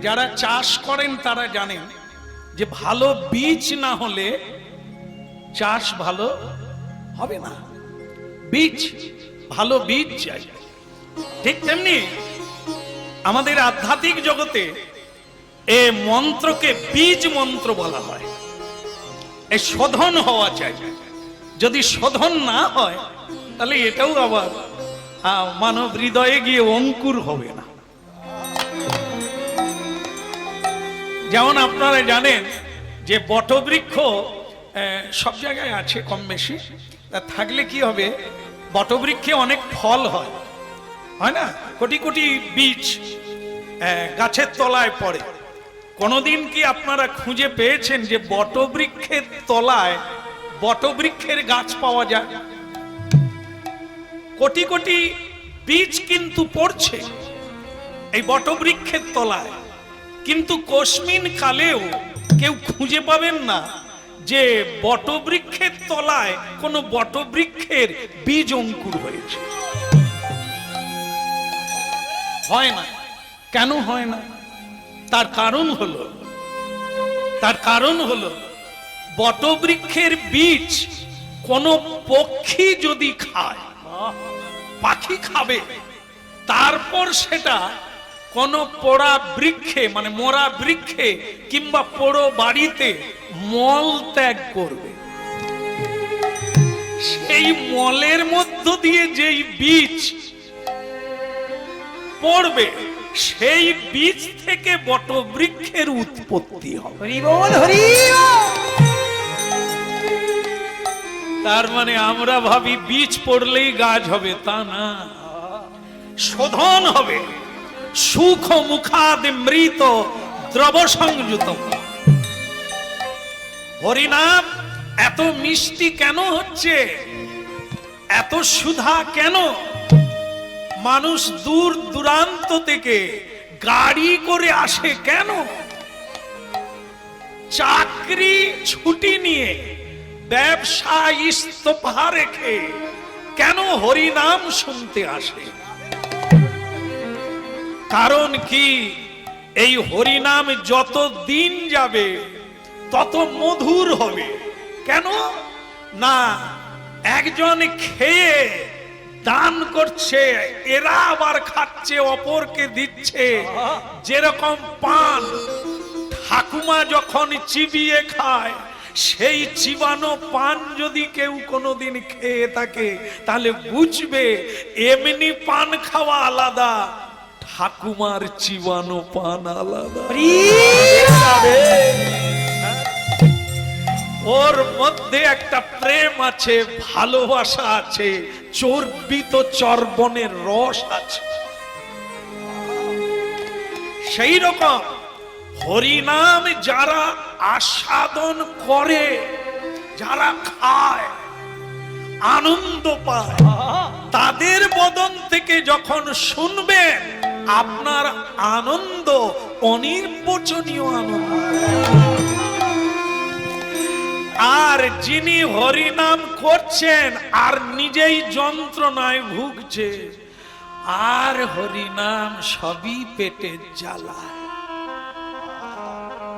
যারা চাষ করেন তারা জানেন যে ভালো বীজ না হলে চাষ ভালো হবে না। বীজ, ভালো বীজ চাই। ঠিক তেমনি আমাদের আধ্যাত্মিক জগতে এ মন্ত্রকে বীজ মন্ত্র বলা হয়। এই শোধন হওয়া চাই। যদি শোধন না হয় তাহলে এটাও আবার মানব হৃদয়ে গিয়ে অঙ্কুর হবে না। যেমন আপনারা জানেন যে বটবৃক্ষ সব জায়গায় আছে কম বেশি, তা থাকলে কি হবে, বটবৃক্ষে অনেক ফল হয়, হয় না? কোটি কোটি বীজ গাছের তলায় পড়ে। কোনদিন কি আপনারা খুঁজে পেয়েছেন যে বটবৃক্ষের তলায় বটবৃক্ষের গাছ পাওয়া যায়? কোটি কোটি বীজ কিন্তু পড়ছে এই বটবৃক্ষের তলায়, কিন্তু কস্মিন কালেও কেউ খুঁজে পাবেন না যে বটবৃক্ষের তলায় কোনো বটবৃক্ষের বীজ অঙ্কুর হয়েছে। হয় না। কেন হয় না? তার কারণ হলো বটবৃক্ষের বীজ কোন পক্ষী যদি খায়, পাখি খাবে, তারপর সেটা কোন পোড়া বৃক্ষে মানে মোরা বৃক্ষে কিংবা পোড়ো বাড়িতে মল ত্যাগ করবে। সেই মলের মধ্য দিয়ে যেই বীজ পড়বে সেই বীজ থেকে বটবৃক্ষের উৎপত্তি হবে। তার মানে আমরা ভাবি বীজ পড়লেই গাছ হবে, তা না। শোধন হবে। সুখ মুখাদ মৃত দ্রব সংযুত। হরিনাম এত মিষ্টি কেন হচ্ছে, এত সুধা কেন? মানুষ দূর দূরান্ত থেকে গাড়ি করে আসে কেন? চাকরি ছুটি নিয়ে ব্যবসা ইস্তফা রেখে কেন হরিনাম শুনতে আসে? কারণ কি, এই হরিনাম যত দিন যাবে তত মধুর হবে। কেন না, একজন খেয়ে দান করছে, এরা আবার খাচ্ছে, অপরকে দিচ্ছে। যেরকম পান ঠাকুমা যখন চিবিয়ে খায়, সেই চিবানো পান যদি কেউ কোনোদিন খেয়ে থাকে তাহলে বুঝবে এমনি পান খাওয়া আলাদা, ঠাকুমার চিবানো পান আলাদা। ওর মধ্যে একটা প্রেম আছে, ভালোবাসা আছে, চর্বিত চর্বণের রস আছে। সেই রকম হরিনাম যারা আস্বাদন করে, যারা খায়, আনন্দ পায়, তাদের বদন থেকে যখন শুনবেন আপনার আনন্দ অনির্বচনীয় আনন্দ। আর যিনি হরিনাম করছেন আর নিজেই যন্ত্রণায় ভুগছে, আর হরিনাম সবই পেটের জ্বালা।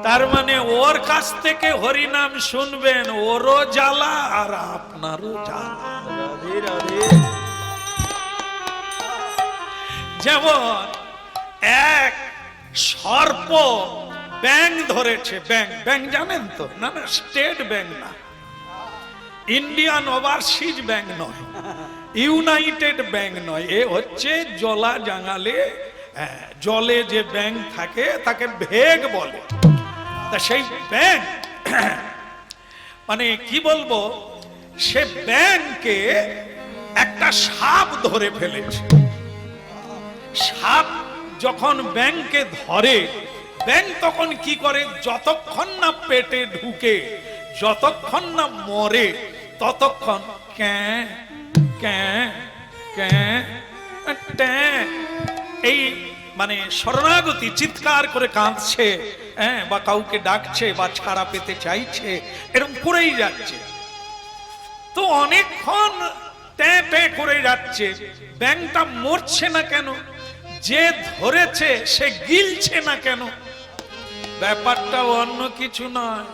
তার মানে ওর কাছ থেকে হরিনাম শুনবেন, ওরও জ্বালা আর আপনারও জ্বালা। যেমন এক সর্প ব্যাং ধরেছে। ব্যাং জানেন তো? না না, স্টেট ব্যাংক না, ইন্ডিয়ান ওভারসিজ ব্যাংক নয়, ইউনাইটেড ব্যাংক নয়, এ হচ্ছে জলা জাঙালে জলে যে ব্যাংক থাকে তাকে ভেগ বলে। তা সেই ব্যাংক মানে কি বলবো, সে ব্যাংকে একটা সাপ ধরে ফেলেছে। সাপ যখন ব্যাংকে ধরে, ব্যাংক তখন কি করে, যতক্ষণ না পেটে ঢুকে, যতক্ষণ না মরে, ততক্ষণ ক্যাঁ ক্যাঁ ক্যাঁ ট্যাঁ এই মানে শরণাগতি চিৎকার করে কাঁদছে, বা কাউকে ডাকছে বা ছাড়া পেতে চাইছে, এরকম করেই যাচ্ছে। তো অনেকক্ষণ ট্যাঁ ট্যাঁ করে যাচ্ছে, ব্যাংকটা মরছে না কেন? যে ধরেছে সে গিলছে না কেন? ব্যাপারটা অন্য কিছু নয়,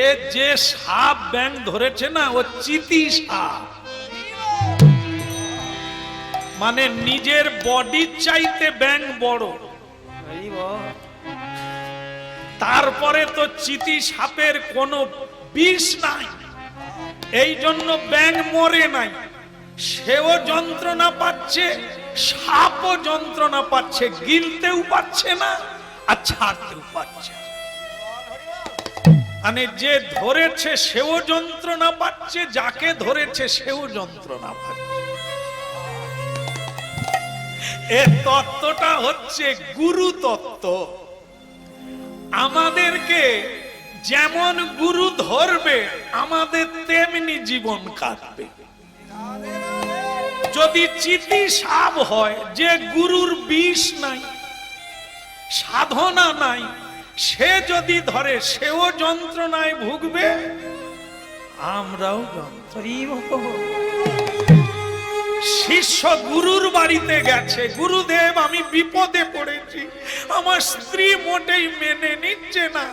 এ যে সাপ ব্যাং ধরেছে না, ও চিতি সাপ। মানে নিজের বডির চাইতে ব্যাং বড়। তারপরে তো চিতি সাপের কোনো বিষ নাই, এই জন্য ব্যাং মরে নাই। সেও যন্ত্রণা পাচ্ছে, সাপও যন্ত্রণা পাচ্ছে, গিলতেও পাচ্ছে না আর ছাড়তেও পাচ্ছে। মানে যে ধরেছে সেও যন্ত্রণা পাচ্ছে, যাকে ধরেছে সেও যন্ত্রণা পাচ্ছে। এ তত্ত্বটা হচ্ছে গুরু তত্ত্ব। আমাদেরকে যেমন গুরু ধরবে, আমাদের তেমনি জীবন কাটবে। যদি চিতি সাপ হয়, যে গুরুর বিষ নাই, সাধনা নাই, সে যদি ধরে সেও যন্ত্রণায় ভুগবে, আমরাও শিষ্য গুরুর বাড়িতে গেছে, গুরুদেব আমি বিপদে পড়েছি, আমার স্ত্রী মোটেই মেনে নিচ্ছে না।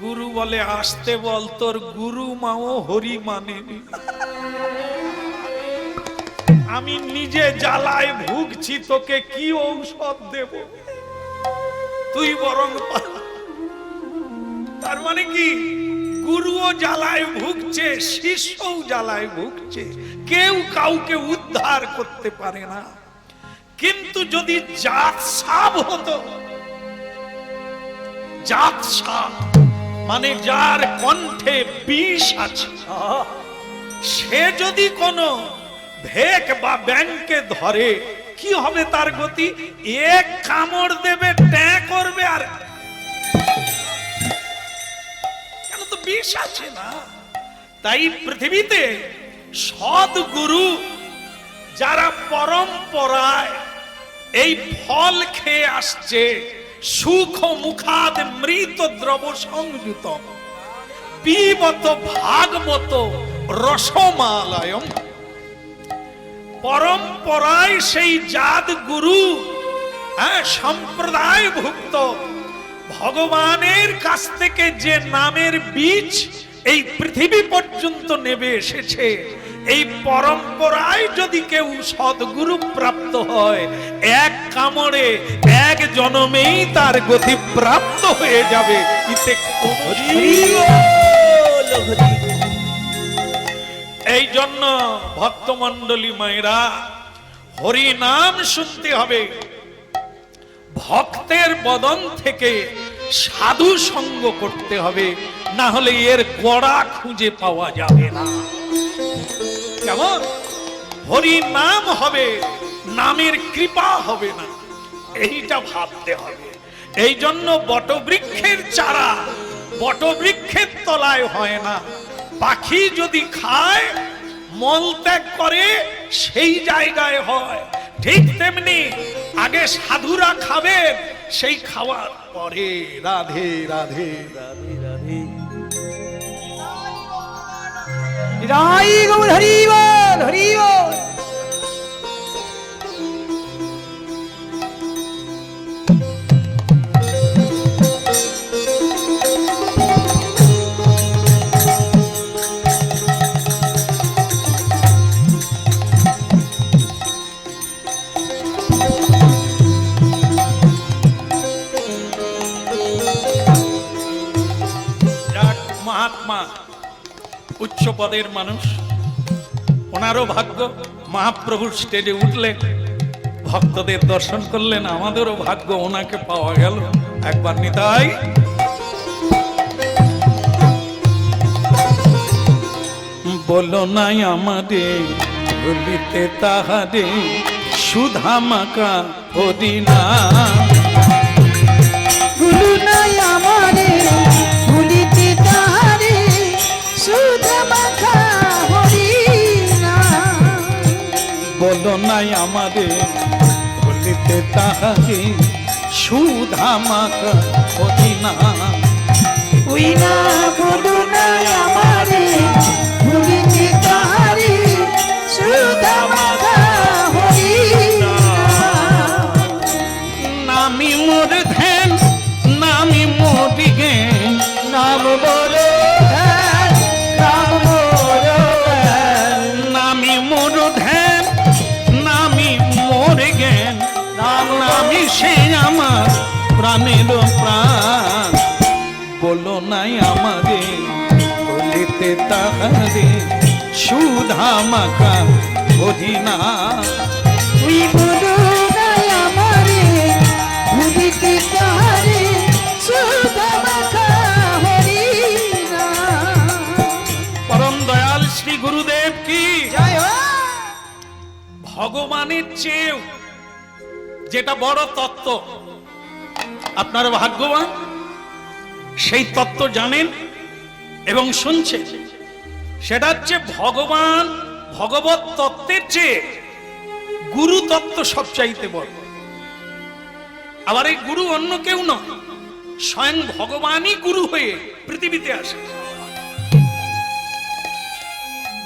গুরু বলে আসতে বল, তোর গুরু মাও হরি মানেনি। আমি নিজে জ্বালায় ভুগছি, তোকে কি ঔষধ দেব? তুই বরং তার মানে কি, গুরুও জ্বালায় ভুগছে, শিষ্যও জ্বালায় ভুগছে, কেউ কাউকে উদ্ধার করতে পারে না। কিন্তু যদি জাত সাপ হতো, জাত সাপ মানে যার কণ্ঠে বিষ আছে, সে যদি কোনো ভেক বা ব্যাংকে ধরে, কি হবে তার গতি? এক কামড় দেবে, ট্যাঁ করবে, আর কেন তো বিষ আছে না। তাই পৃথিবীতে সদ্গুরু যারা পরম্পরায় এই ফল খেয়ে আসছে, সুখ মুখাদ মৃত দ্রব সংযুত পিবত ভাগবত রসমালয়ম, পরম্পরায় সেই জাত গুরু সম্প্রদায় ভুক্ত ভগবানের কাছ থেকে যে নামের বীজ এই পৃথিবী পর্যন্ত নেবে এসেছে, এই পরম্পরায় যদি কেউ সদ্গুরু প্রাপ্ত হয়, এক কামড়ে এক জন্মেই তার গতি প্রাপ্ত হয়ে যাবে। এই জন্য ভক্তমণ্ডলী মায়েরা, হরি নাম শুনতে হবে, ভক্তের বদন থেকে সাধু সঙ্গ করতে হবে, না হলে এর গড়া খুঁজে পাওয়া যাবে না। কেমন হরি নাম হবে, নামের কৃপা হবে না, এইটা ভাবতে হবে। এই জন্য বটবৃক্ষের চারা বটবৃক্ষের তলায় হয় না, পাখি যদি খায় মল ত্যাগ করে সেই জায়গায় হয়। ঠিক তেমনি আগে সাধুরা খাবে, সেই খাওয়ার পরে রাধে রাধে রাধে রাধে রাই গৌর হরি বল, হরি বল। মহাত্মা উচ্চ পদের মানুষ, ওনারও ভাগ্য মহাপ্রভুর স্টেজে উঠলেন, ভক্তদের দর্শন করলেন, আমাদেরও ভাগ্য ওনাকে পাওয়া গেল। একবার নিতাই বলো নাই আমারে বলিতে তাহারে সুধা মাকা হরিনা, ভুলু নাই আমারে ভুলিতে তাহারে সুধা মাখা হরিনা। বলো নাই আমারে বলিতে তাহারে সুধা মাকা হরিনা, ওই না ভুলু নাই আমারে ভুলিতে তাহারে সুধা মাখা হরিনা। প্রাণের প্রাণ বলো নাই আমারে বলিতে তাহারে সুধা মাখা হরিনা ওই বলো নাই আমারে ভুলিতে তাহারে সুধা মাখা হরিনা। পরম দয়াল শ্রী গুরুদেব কি জয় হো। ভগবানের চেয়েও যেটা বড় তত্ত্ব, আপনারা ভাগ্যবান সেই তত্ত্ব জানেন এবং শুনছেন। সেটা হচ্ছে ভগবান ভগবত তত্ত্বের চেয়ে গুরু তত্ত্ব সবচাইতে বড়। আবার এই গুরু অন্য কেউ নয়, স্বয়ং ভগবানই গুরু হয়ে পৃথিবীতে আসে।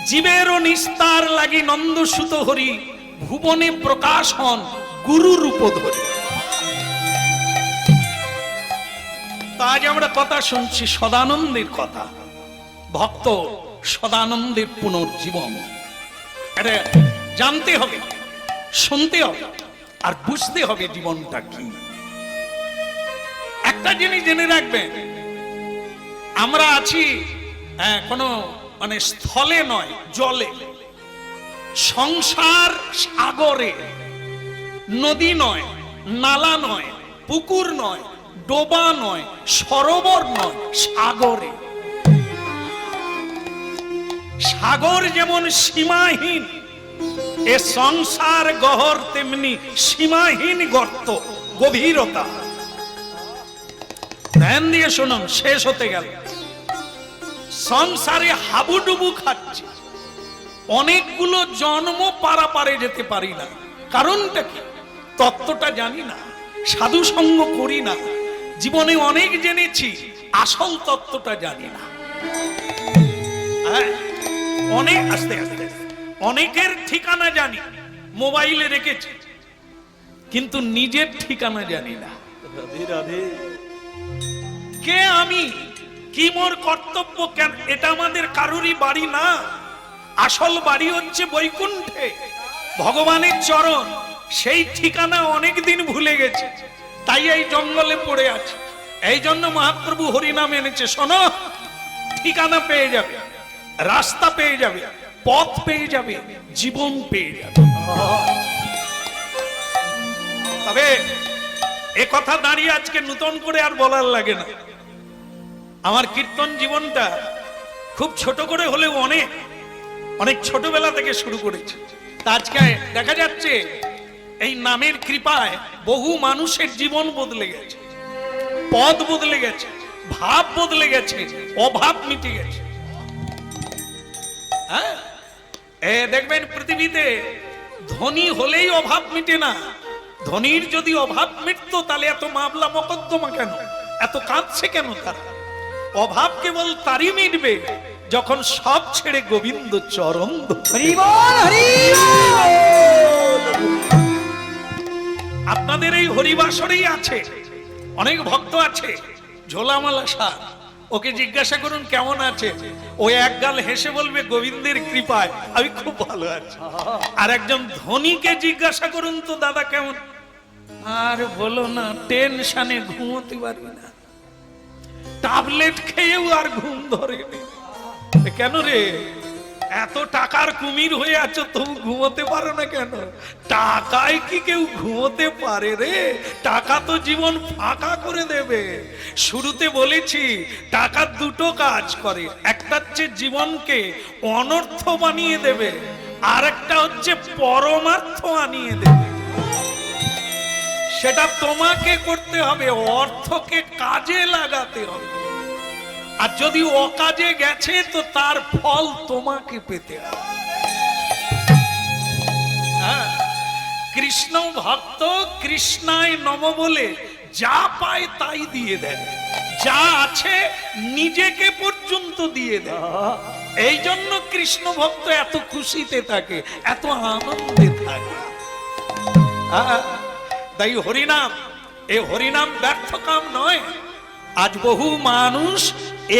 জীবেরও নিস্তার লাগি নন্দ সুত হরি ভুবনে প্রকাশ হন গুরু রূপ ধরে। তা আজ আমরা কথা শুনছি সদানন্দের কথা, ভক্ত সদানন্দের পুনর্জীবন। এটা জানতে হবে, শুনতে হবে, আর বুঝতে হবে জীবনটা কি। একটা জিনিস জেনে রাখবেন, আমরা আছি কোনো মানে স্থলে নয়, জলে। সংসার সাগরে, নদী নয়, নালা নয়, পুকুর নয়, ডোবা নয়, সরোবর নয়, সাগরে। সাগর যেমন সীমাহীন, এ সংসার গহর তেমনি সীমাহীন গর্ত, গভীরতা। ধ্যান দিয়ে শুনুন, শেষ হতে গেল। সংসারে হাবুডুবু খাচ্ছে, অনেকগুলো জন্ম পারাপারে যেতে পারি না। কারণটা কি? তত্ত্বটা জানি না, সাধু সঙ্গ করি না। জীবনে অনেক জেনেছি, আসল তত্ত্বটা জানি না। অনেক আস্তে আস্তে অনেকের ঠিকানা জানি, মোবাইলে রেখেছি, কিন্তু নিজের ঠিকানা জানি না। কে আমি, কি মোর কর্তব্য, কেন? এটা আমাদের কারুরই বাড়ি না। আসল বাড়ি হচ্ছে বৈকুণ্ঠে, ভগবানের চরণ। সেই ঠিকানা অনেক দিন ভুলে গেছে, তাই এই জঙ্গলে পড়ে আছে। এই জন্য মহাপ্রভু হরিনাম এনেছে। শোনো, ঠিকানা পেয়ে যাবে, রাস্তা পেয়ে যাবে, পথ পেয়ে যাবে, জীবন পেয়ে যাবে। তবে এ কথা দাঁড়িয়ে আজকে নতুন করে আর বলার লাগে না। আমার কীর্তন জীবনটা খুব ছোট করে হলেও অনেক অনেক ছোটবেলা থেকে শুরু করেছি। তা আজকে দেখা যাচ্ছে এই নামের কৃপায় বহু মানুষের জীবন বদলে গেছে, পথ বদলে গেছে, ভাব বদলে গেছে, অভাব মিটে গেছে। হ্যাঁ, দেখবেন পৃথিবীতে ধনী হলেই অভাব মিটে না। ধনীর যদি অভাব মিটতো তাহলে এত মামলা মকদ্দমা কেন, এত কাঁদছে কেন তারা? অভাব কেবল তারই মিটবে যখন সব ছেড়ে গোবিন্দ চরণ হরি বল, হরি বল। আপনাদের এই হরিবাসরেই আছে অনেক ভক্ত আছে, ঝোলামালা সার। ওকে জিজ্ঞাসা করুন কেমন আছে, ও একগাল হেসে বলবে গোবিন্দের কৃপায় আমি খুব ভালো আছি। আর একজন ধনীকে জিজ্ঞাসা করুন তো দাদা কেমন, আর বলো না, টেনশনে ঘুমোতে পারবি না, ট্যাবলেট খেয়েও আর ঘুম ধরেনি। কেন রে, এত টাকার কুমির হয়ে আছো তবু ঘুমোতে পারো না কেন? টাকায় কি কেউ ঘুমোতে পারে রে? টাকা তো জীবন ফাঁকা করে দেবে। শুরুতে বলেছি টাকা দুটো কাজ করে, একটা হচ্ছে জীবনকে অনর্থ বানিয়ে দেবে, আর একটা হচ্ছে পরমার্থ আনিয়ে দেবে। সেটা তোমাকে করতে হবে, অর্থকে কাজে লাগাতে হবে। আর যদি অকাজে গেছে তো তার ফল তোমাকে পেতে হবে। কৃষ্ণ ভক্ত কৃষ্ণায় নম বলে যা পায় তাই দিয়ে দেয়, যা আছে নিজেকে পর্যন্ত দিয়ে দেয়। এই জন্য কৃষ্ণ ভক্ত এত খুশিতে থাকে, এত আনন্দে থাকে। তাই হরিনাম, এই হরিনাম ব্যর্থ কাম নয়। আজ বহু মানুষ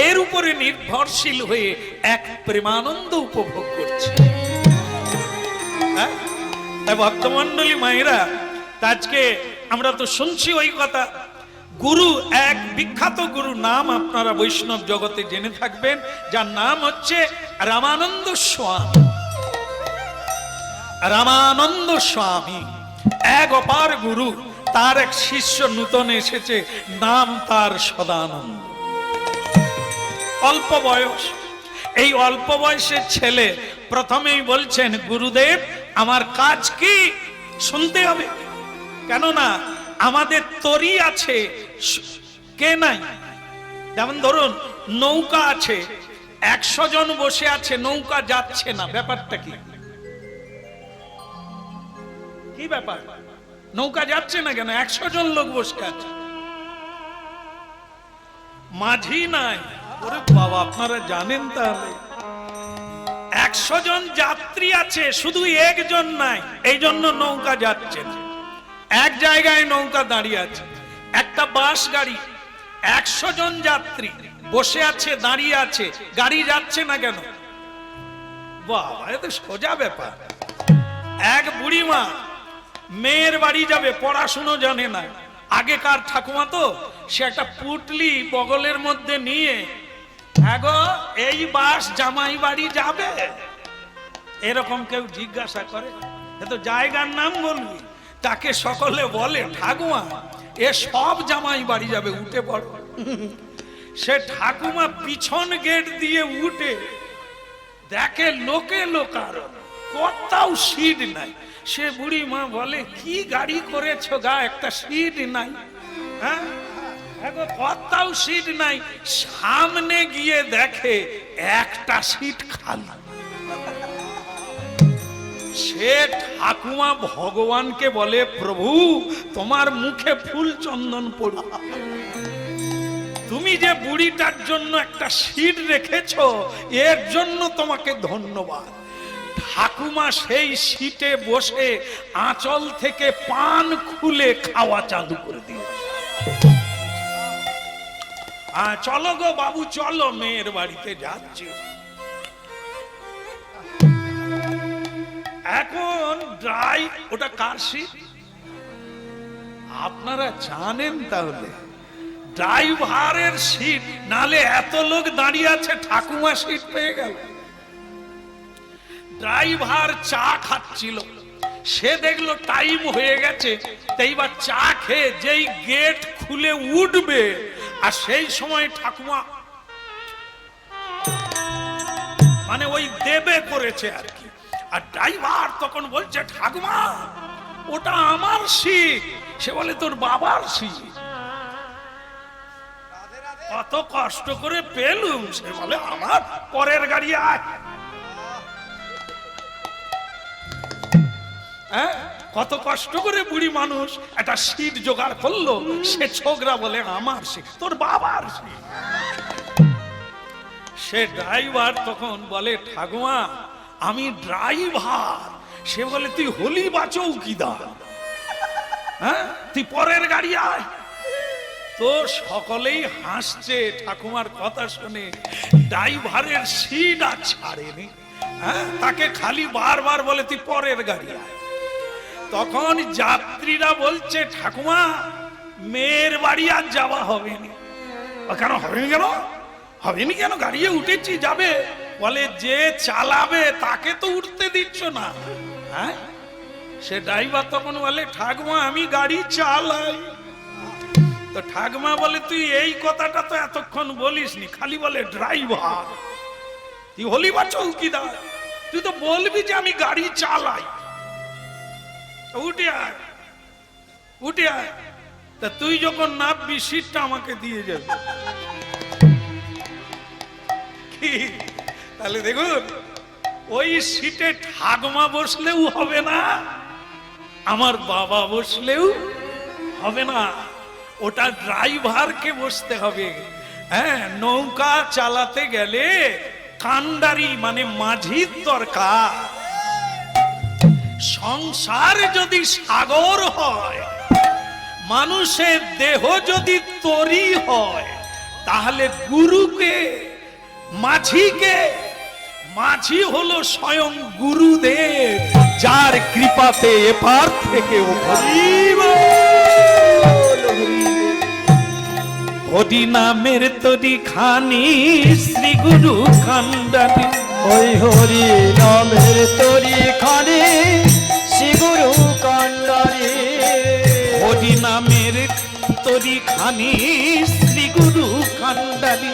এর উপরে নির্ভরশীল হয়ে এক প্রেমানন্দ উপভোগ করছে। ভক্তমন্ডলী মায়েরা, আজকে আমরা তো শুনছি ওই কথা গুরু, এক বিখ্যাত গুরু নাম আপনারা বৈষ্ণব জগতে জেনে থাকবেন, যার নাম হচ্ছে রামানন্দ স্বামী। রামানন্দ স্বামী এক অপার গুরু, তার এক শিষ্য নূতন এসেছে, নাম তার সদানন্দ। অল্প বয়স, এই অল্প বয়সের ছেলে প্রথমেই বলছেন, গুরুদেব আমার কাজ কি শুনতে হবে, কেননা আমাদের তরি আছে, কে নাই। যেমন ধরুন নৌকা আছে, 100 জন বসে আছে, নৌকা যাচ্ছে না, ব্যাপারটা কি? কি ব্যাপার? নৌকা যাচ্ছে না কেন? 100 জন লোক বসে আছে, মাঝি নাই। ওরে বাবা, আপনারা জানেন তাহলে 100 জন যাত্রী আছে, শুধু একজন নাই, এই জন্য নৌকা যাচ্ছে না। এক জায়গায় নৌকা দাঁড়িয়ে আছে, একটা বাস গাড়ি, 100 জন যাত্রী বসে আছে, দাঁড়িয়ে আছে, গাড়ি যাচ্ছে না কেন? বাবা, এ তো সোজা ব্যাপার। এক বুড়িমা মেয়ের বাড়ি যাবে, পড়াশুনো জানে না, আগেকার ঠাকুমা তো, সে একটা পুটলি বগলের মধ্যে নিয়ে, আগো এই বাস জামাই বাড়ি যাবে, এরকম কেউ জিজ্ঞাসা করে? এ তো জায়গার নাম বলবি, তাকে সকলে বলে ঠাকুমা এ সব জামাই বাড়ি যাবে, উঠে পড়ো। সে ঠাকুমা পিছন গেট দিয়ে উঠে দেখে লোকে লোকারণ, কোথাও সিট নাই। সে বুড়ি মা বলে, কি গাড়ি করেছো গা, একটা সিট নাই? হ্যাঁ, কোথাও সিট নাই। সামনে গিয়ে দেখে একটা সিট খালি। সে ঠাকুমা ভগবানকে বলে, প্রভু তোমার মুখে ফুল চন্দন পড়ুক, তুমি যে বুড়িটার জন্য একটা সিট রেখেছো, এর জন্য তোমাকে ধন্যবাদ। ঠাকুমা সেই সিটে বসে আঁচল থেকে পান খুলে খাওয়া চালু করে দিল। চলো গো বাবু, চলো, মেয়ের বাড়িতে যাচ্ছি। এখন ওটা কার সিট আপনারা জানেন? তাহলে ড্রাইভারের সিট, নালে এত লোক দাঁড়িয়ে আছে, ঠাকুমা সিট পেয়ে গেল। ড্রাইভার চা খাচ্ছিল, সে দেখলো টাইম হয়ে গেছে, এইবার চা খেয়ে যেই গেট খুলে উঠবে, আর সেই সময় ঠাকুমা মানে ওই দেবে করেছে আর কি। আর ড্রাইভার তখন বলছে, ঠাকুমা ওটা আমার সিট। সে বলে, তোর বাবার সিট, কত কষ্ট করে পেলুম। সে বলে, আমার পরের গাড়ি আয়। কত কষ্ট করে বুড়ি মানুষ একটা সিট জোগাড় করলো, সে ছোকরা বলে, আমার সিট, তোর বাবার সিট। সে ড্রাইভার তখন বলে, ঠাকুমা আমি ড্রাইভার। সে বলে, তুই হলি বা চৌকিদার? হ্যাঁ, তুই পরের গাড়ি আয়। তো সকলেই হাসছে ঠাকুমার কথা শুনে। ড্রাইভারের সিট আর ছাড়েনি, তাকে খালি বারবার বলে, তুই পরের গাড়ি আয়। তখন যাত্রীরা বলছে, ঠাকুমা মেয়ের বাড়ি আর যাওয়া হবে না। কেন হবেনি? কেন হবেনি? কেন গাড়িতে উঠেছি, যাবে। বলে, যে চালাবে তাকে তো উঠতে দিচ্ছ না। হ্যাঁ, সে ড্রাইভার তখন বলে, ঠাকুমা আমি গাড়ি চালাই। তো ঠাকুমা বলে, তুই এই কথাটা তো এতক্ষণ বলিসনি, খালি বলে ড্রাইভার। তুই হলি বা চৌকিদার? তুই তো বলবি যে আমি গাড়ি চালাই। উঠে আয়, উঠে আয়। তা তুই যখন নামবি, সিটটা আমাকে দিয়ে যাবে। কি তাহলে দেখুন, ওই সিটে ঠাকুমা বসলেও হবে না, আমার বাবা বসলেও হবে না, ওটা ড্রাইভারকে বসতে হবে। হ্যাঁ, নৌকা চালাতে গেলে কান্ডারি মানে মাঝির দরকার। সংসার যদি সাগর হয়, মানুষের দেহ যদি তরি হয়, তাহলে গুরুকে, মাঝিকে, মাঝি হলো স্বয়ং গুরুদেব, যার কৃপাতে এপার থেকে ওপার। হরি নামের তরি খানি শ্রী গুরু কান্ডারি। ওই হরি নামের তরি খানি শ্রী গুরু কান্ডারি। হরি নামের তরি খানি শ্রী গুরু কান্ডারি।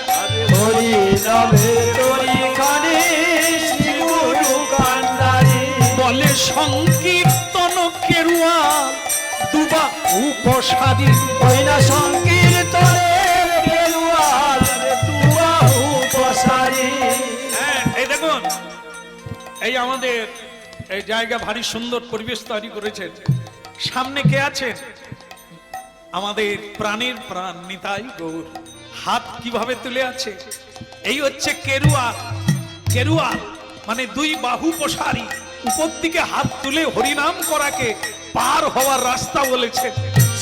হরি নামের তরি খানি শ্রী গুরু কান্ডারি। বলে সংকীর্তন কেরুয়া দুবা উপসারী। ওই না সংকীর্তনের বেলুয়াল দুবাহু প্রসারী। এই দেখুন, এই আমাদের এই জায়গা ভারী সুন্দর পরিবেশ তৈরি করেছেন। সামনে কে আছেন? আমাদের প্রাণের প্রাণ নিতাই গৌর। হাত কিভাবে তুলে আছে? এই হচ্ছে কেরুয়াল। কেরুয়াল মানে দুই বাহু প্রসারী। উপর দিকে হাত তুলে হরিনাম করাকে পার হওয়ার রাস্তা বলেছে।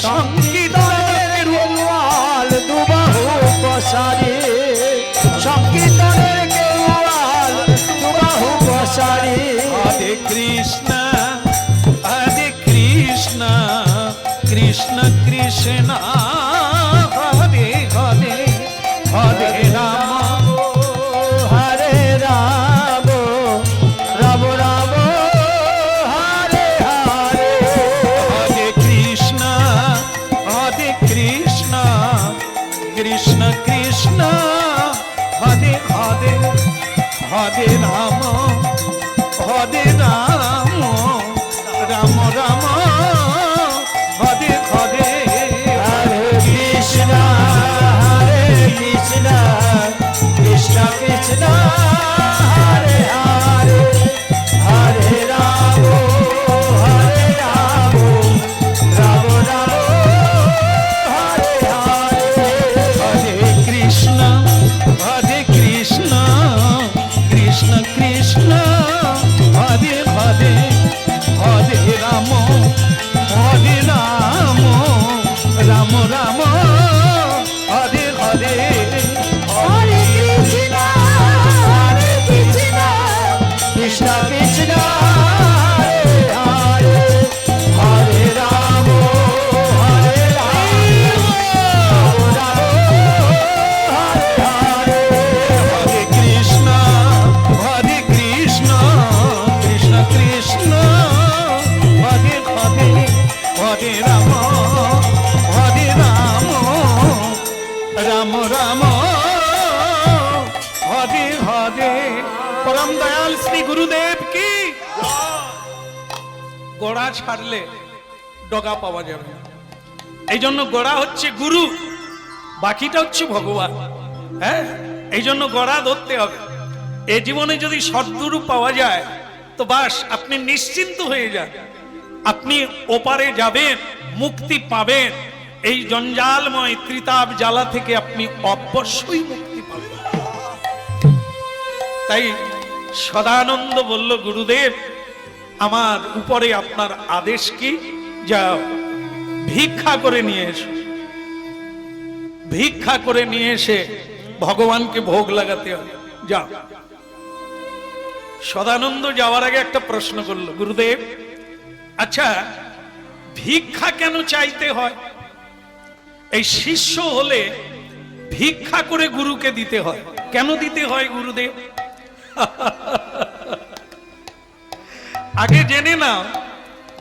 সংকীর্তনের বেলুয়াল দুবাহু প্রসারী। সংকীর্তনের বেলুয়াল দুবাহু প্রসারী। হরে কৃষ্ণ হরে কৃষ্ণ কৃষ্ণ কৃষ্ণ হরে হরে হরে রাম হরে রাম রাম রাম হরে হরে। হরে কৃষ্ণ কৃষ্ণ কৃষ্ণ কৃষ্ণ হরে হরে হরে রাম হরে রাম রাম রাম হরে হরে। হরে কৃষ্ণ কৃষ্ণ কৃষ্ণ হরে হরে হরে রাম রাম রাম হরে হরে। হরে কৃষ্ণ কৃষ্ণ কৃষ্ণ কৃষ্ণ হরে হরে হরে রাম রাম রাম হরে হরে। হরে কৃষ্ণ কৃষ্ণ কৃষ্ণ হরে হরে হরে রাম রাম হরে হরে। হরে কৃষ্ণ কৃষ্ণ কৃষ্ণ কৃষ্ণ হরে হরে হরে রাম রাম রাম হরে হরে। পরম দয়াল শ্রী গুরুদেব কি। গোড়া ছাড়লে ডগা পাওয়া যাবে না। এই জন্য গোড়া হচ্ছে গুরু, বাকিটা হচ্ছে ভগবান। হ্যাঁ, এই জন্য গোড়া ধরতে হবে। এই জীবনে যদি সদ্গুরু পাওয়া যায় তো বাস, আপনি নিশ্চিন্ত হয়ে যান। আপনি ওপারে যাবেন, মুক্তি পাবেন। এই জঞ্জালময় ত্রিতাপ জ্বালা থেকে আপনি অবশ্যই মুক্তি পাবেন। তাই সদানন্দ বলল, গুরুদেব আমার উপরে আপনার আদেশ কি? যাও ভিক্ষা করে নিয়ে এসো। ভিক্ষা করে নিয়ে এসে ভগবানকে ভোগ লাগাতে হবে। যাও। সদানন্দ যাওয়ার আগে একটা প্রশ্ন করলো, গুরুদেব আচ্ছা ভিক্ষা কেন চাইতে হয়? এই শিষ্য হলে ভিক্ষা করে গুরুকে দিতে হয়, কেন দিতে হয় গুরুদেব? আগে জেনে নাও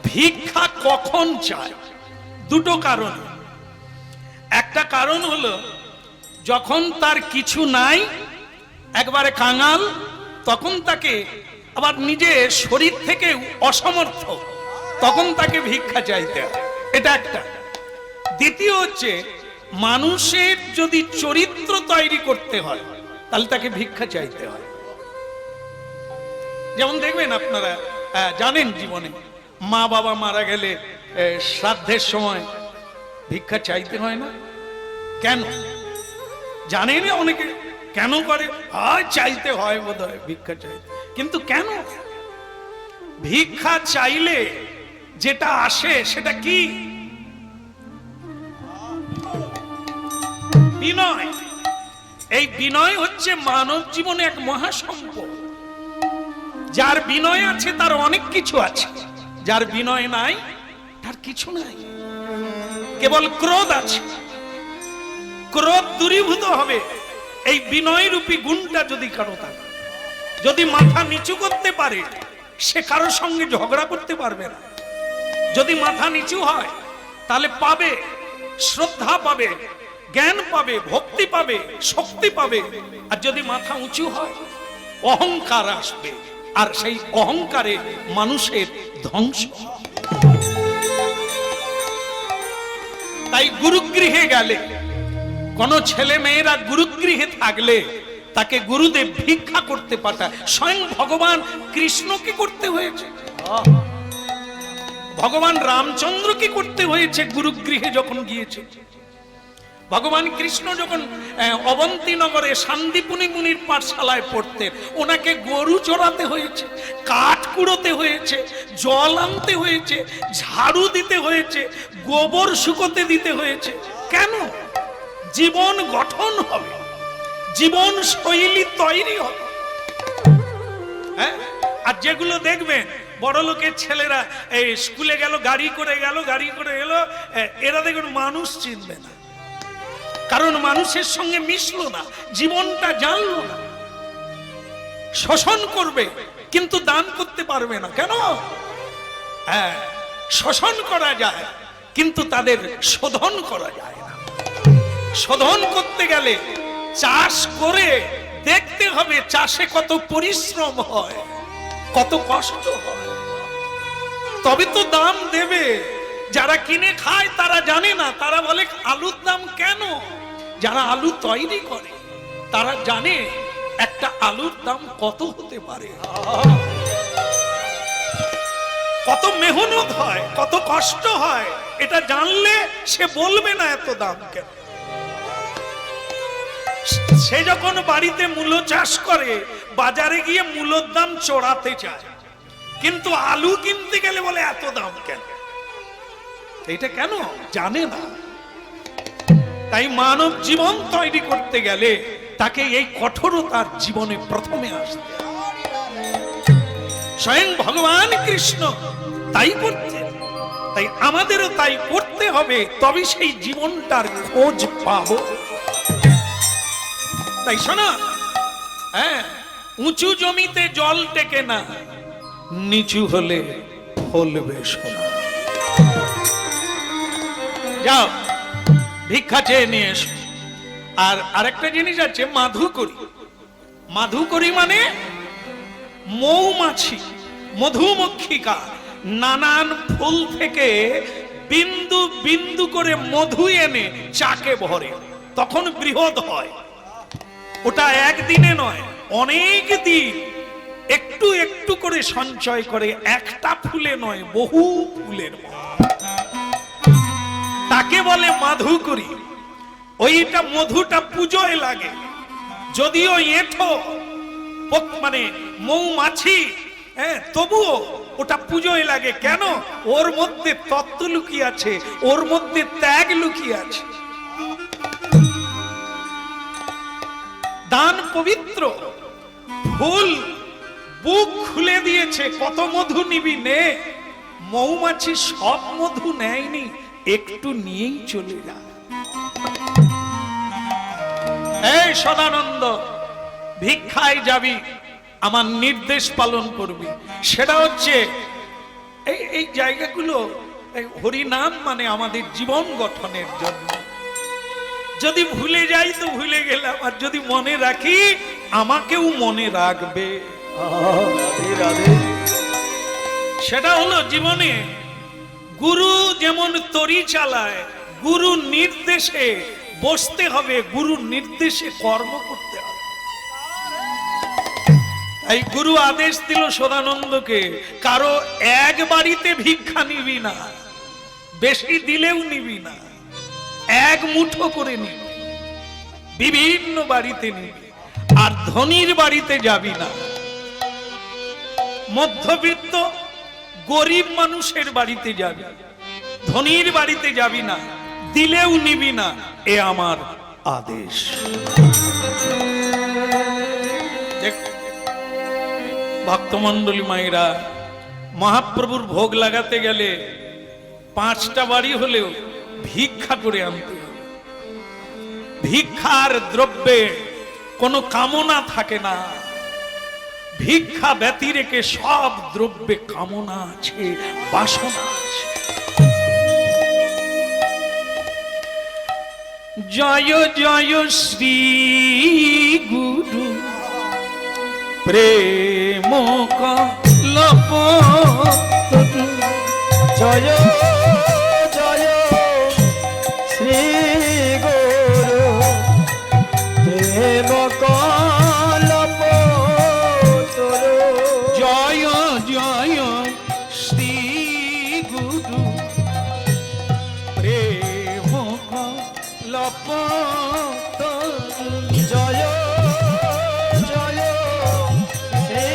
ভিক্ষা কখন চায়। দুটো কারণ। একটা কারণ হলো যখন তার কিছু নাই, একবারে কাঙাল, তখন তাকে আবার নিজের শরীর থেকে অসমর্থ, তখন তাকে ভিক্ষা চাইতে হয়। এটা একটা। দ্বিতীয় হচ্ছে মানুষের যদি চরিত্র তৈরি করতে হয় তাহলে তাকে ভিক্ষা চাইতে হয়। যেমন দেখবেন আপনারা জানেন জীবনে মা বাবা মারা গেলে শ্রাদ্ধের সময় ভিক্ষা চাইতে হয় না? কেন জানেন অনেকে কেন করে? হয় চাইতে হয় বোধ হয়, ভিক্ষা চাইতে। কিন্তু কেন? ভিক্ষা চাইলে যেটা আসে সেটা কি? বিনয়। এই বিনয় হচ্ছে মানব জীবনে এক মহাসম্পদ। যার বিনয় আছে তার অনেক কিছু আছে, যার বিনয় নাই তার কিছু নাই, কেবল ক্রোধ আছে। ক্রোধ দূরীভূত হবে এই বিনয় রূপী গুণটা যদি কারো থাকে। যদি মাথা নিচু করতে পারে, সে কারোর সঙ্গে ঝগড়া করতে পারবে না। যদি মাথা নিচু হয় তাহলে পাবে, শ্রদ্ধা পাবে, জ্ঞান পাবে, ভক্তি পাবে, শক্তি পাবে। আর যদি মাথা উঁচু হয়, অহংকার আসবে, আর সেই অহংকারে মানুষের ধ্বংস। তাই গুরুগৃহে গেলে, কোন ছেলে মেয়েরা গুরুগৃহে থাকলে তাকে গুরুদেব ভিক্ষা করতে পাঠায়। স্বয়ং ভগবান কৃষ্ণ কি করতে হয়েছে, ভগবান রামচন্দ্র কি করতে হয়েছে গুরুগৃহে যখন গিয়েছে। ভগবান কৃষ্ণ যখন অবন্তীনগরে শান্তিপুনি মুনির পাঠশালায় পড়তেন, ওনাকে গরু চড়াতে হয়েছে, কাঠ কুড়োতে হয়েছে, জল আনতে হয়েছে, ঝাড়ু দিতে হয়েছে, গোবর শুকোতে দিতে হয়েছে। কেন? জীবন গঠন হবে, জীবন শৈলী তৈরি হবে। হ্যাঁ, আর যেগুলো দেখবেন বড় লোকের ছেলেরা এই স্কুলে গেল, গাড়ি করে এলো, এরা দেখুন মানুষ চিনবে না, কারণ মানুষের সঙ্গে মিশলো না, জীবনটা জানলো না। শোষণ করবে কিন্তু দান করতে পারবে না। কেন? হ্যাঁ, শোষণ করা যায় কিন্তু তাদের শোধন করা যায় না। শোধন করতে গেলে চাষ করে দেখতে হবে চাষে কত পরিশ্রম হয়, কত কষ্ট হয়, তবে তো দাম দেবে। যারা কিনে খায় তারা জানে না, তারা বলে আলুর দাম কেন। যারা আলু তৈরি করে তারা জানে একটা আলুর দাম কত হতে পারে, কত মেহনত হয়, কত কষ্ট হয়। এটা জানলে সে বলবে না এত দাম কেন। সে যখন বাড়িতে মূলো চাষ করে, বাজারে গিয়ে মূলোর দাম চড়াতে চায়, কিন্তু আলু কিনতে গেলে বলে এত দাম কেন। এটা কেন জানে না। তাই মানব জীবন তৈরি করতে গেলে তাকে এই কঠোরতার জীবনে প্রথমে আসতে। স্বয়ং ভগবান কৃষ্ণ তাই করতেন, তাই আমাদেরও তাই করতে হবে, তবে সেই জীবনটার খোঁজ পাবো। তাই শোনা, হ্যাঁ, উঁচু জমিতে জল টেকে না, নিচু হলে ফলবে সোনা। যাও ভিক্ষা চেয়ে নিয়ে এসো। আর আরেকটা জিনিস আছে, মাধুকরী। মাধুকরী মানে মৌমাছি, মধুমক্ষিকা নানান ফুল থেকে বিন্দু বিন্দু করে মধু এনে চাকে ভরে, তখন বৃহৎ হয়। ওটা একদিনে নয়, অনেক দিন একটু একটু করে সঞ্চয় করে, একটা ফুলে নয়, বহু ফুলের মতো। তাকে বলে মাধুকরী। ওইটা মধুটা পুজোয় লাগে, যদিও এঁঠো মানে মৌমাছি, হ্যাঁ, তবুও ওটা পুজোয় লাগে। কেন? ওর মধ্যে তত্ত্ব লুকিয়ে আছে, ওর মধ্যে ত্যাগ লুকিয়ে আছে। দান পবিত্র, ফুল বুক খুলে দিয়েছে, কত মধু নিবি নে। মৌমাছি সব মধু নেয়নি, একটু নিয়েই চলে যায়। এই সদানন্দ, ভিক্ষায় যাবি, আমার নির্দেশ পালন করবি। সেটা হচ্ছে এই জায়গাগুলো, হরিনাম মানে আমাদের জীবন গঠনের জন্য। যদি ভুলে যাই তো ভুলে গেলাম, আর যদি মনে রাখি আমাকেও মনে রাখবে। সেটা হলো জীবনে গুরু যেমন তরি চালায়, গুরু নির্দেশে বসতে হবে, গুরু নির্দেশে কর্ম করতে হবে। তাই গুরু আদেশ দিল সদানন্দকে, কারো এক বাড়িতে ভিক্ষা নিবি না, বেশি দিলেও নিবি না, এক মুঠো করে নিবি, বিভিন্ন বাড়িতে নিবি। আর ধনীর বাড়িতে যাবি না, মধ্যবিত্ত গরিব মানুষের বাড়িতে যাবি, ধনীর বাড়িতে যাবি না, দিলেও নিবি না, এ আমার আদেশ। ভক্তমন্ডলী মায়েরা, মহাপ্রভুর ভোগ লাগাতে গেলে 5টা বাড়ি হলেও ভিক্ষা করে আনতে হবে। ভিক্ষার দ্রব্যে কোনো কামনা থাকে না, ভিক্ষা ব্যতি রেখে সব দ্রব্যে কামনা আছে, বাসনা আছে। জয় জয় শ্রী গুরু প্রেম কল্প, জয় জয় শ্রী গুরু প্রেম কল্প তরু। জয় জয় শ্রী গুরু প্রেম কল্প, জয় জয় শ্রী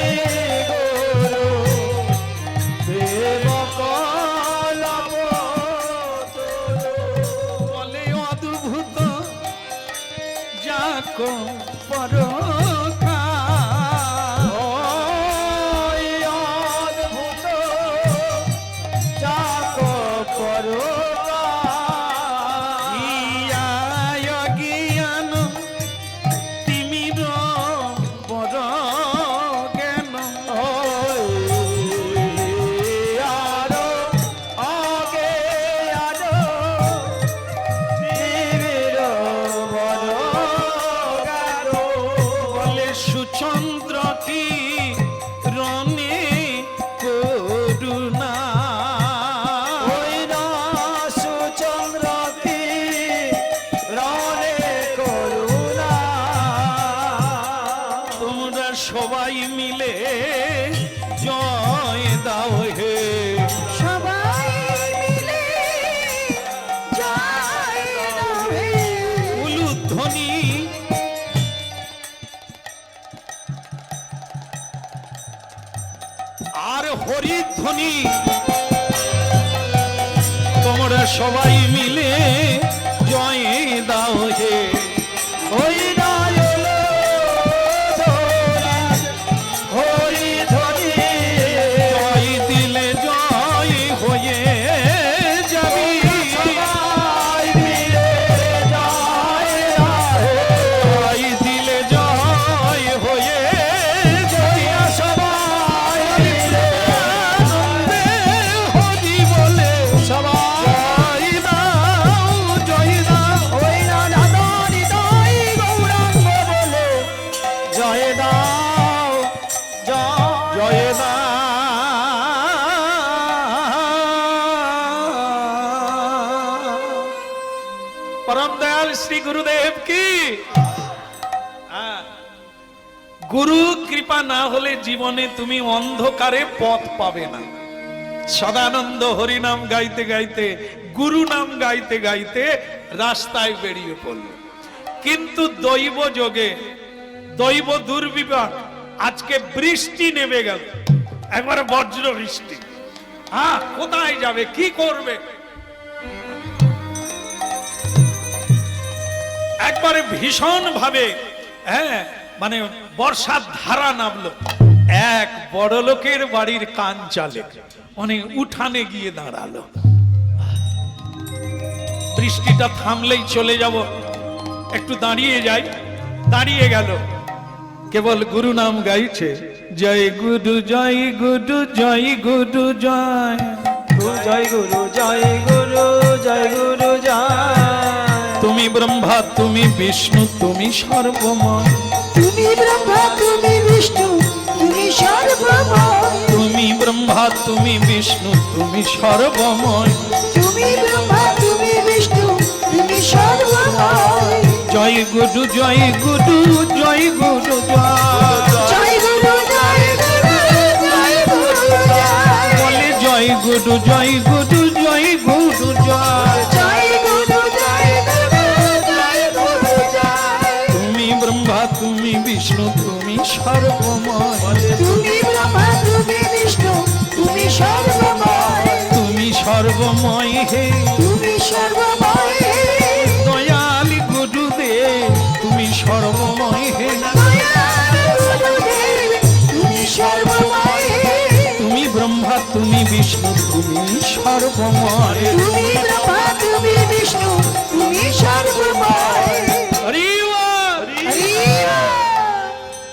গুরু প্রেম কল্প তরু। বলে অদ্ভুত যাক পরখা, ওই অদ্ভুত যাক পরখা। ইয়ায় জ্ঞান তিমির বড় জ্ঞান, আরো আগে আরো শিবির বড় গারো। বলে সুচন্দ্র কি রনে করুণা, ওই না সুচন্দ্র কি রণে করুণা। তোমরা সবাই মিলে জয় দাও হে, সবাই মিলে জয় দাও হে। উলুধ্বনি আর হরিধ্বনি, তোমরা সবাই মিলে জয় দাও হে। ওই নায়ল ধরা হরি ধ্বনি। জয় দিলে জয় হয়ে যাবি, সবাই মিলে জয় রাহে। জয় দিলে জয় হয়ে যাবি। সবাই মিলে আনন্দে হরি বলে সবাই জয় দাও, জয় দাও। ওই না দাদা হৃদয় গৌরাঙ্গ বলে জয় দাও জয় জয় দাও। परम दयाल श्री गुरुदेव की। গুরু কৃপা না হলে জীবনে তুমি অন্ধকারে পথ পাবে না। সদানন্দ হরিনাম গাইতে গাইতে, গুরু নাম গাইতে গাইতে রাস্তায় বেরিয়ে পড়ল, কিন্তু দৈব যোগে, দৈব দুর্বিপাক, আজকে বৃষ্টি নেমে গেল, একবারে বজ্র বৃষ্টি। কোথায় যাবে, কি করবে? একবারে ভীষণ ভাবে মানে বর্ষার ধারা নামলো। এক বড় লোকের বাড়ির কান চালে মানে উঠানে গিয়ে দাঁড়ালো। বৃষ্টিটা থামলেই চলে যাব, একটু দাঁড়িয়ে যাই। দাঁড়িয়ে গেল, কেবল গুরু নাম গাইছে, জয় গুরু জয় গুরু জয় গুরু জয়, জয় গুরু জয় গুরু জয় গুরু জয়। তুমি ব্রহ্মা তুমি বিষ্ণু তুমি সর্বময়, তুমি ব্রহ্মা তুমি বিষ্ণু তুমি সর্বময়, তুমি ব্রহ্মা তুমি বিষ্ণু তুমি সর্বময়। তুমি ব্রহ্মা তুমি বিষ্ণু তুমি সর্বময়। জয় গুরু জয় গুরু জয় গুরু জয়, জয় গুরু জয় গুরু জয় গুরু জয়। বলে জয় গুরু জয় গুরু জয় গুরু জয়। জয় গুরু জয় গুরু জয় গুরু জয়। তুমি ব্রহ্মা তুমি বিষ্ণু তুমি সর্বময়, তুমি ব্রহ্মা তুমি বিষ্ণু তুমি সর্বময়। তুমি সর্বময় হে তুমি সর্বময়। দয়াল গুরুদেব তুমি সর্বময় হে, তুমি সর্বময়। তুমি ব্রহ্মা তুমি বিষ্ণু তুমি সর্বময়। তুমি ব্রহ্মা তুমি বিষ্ণু তুমি সর্বময়।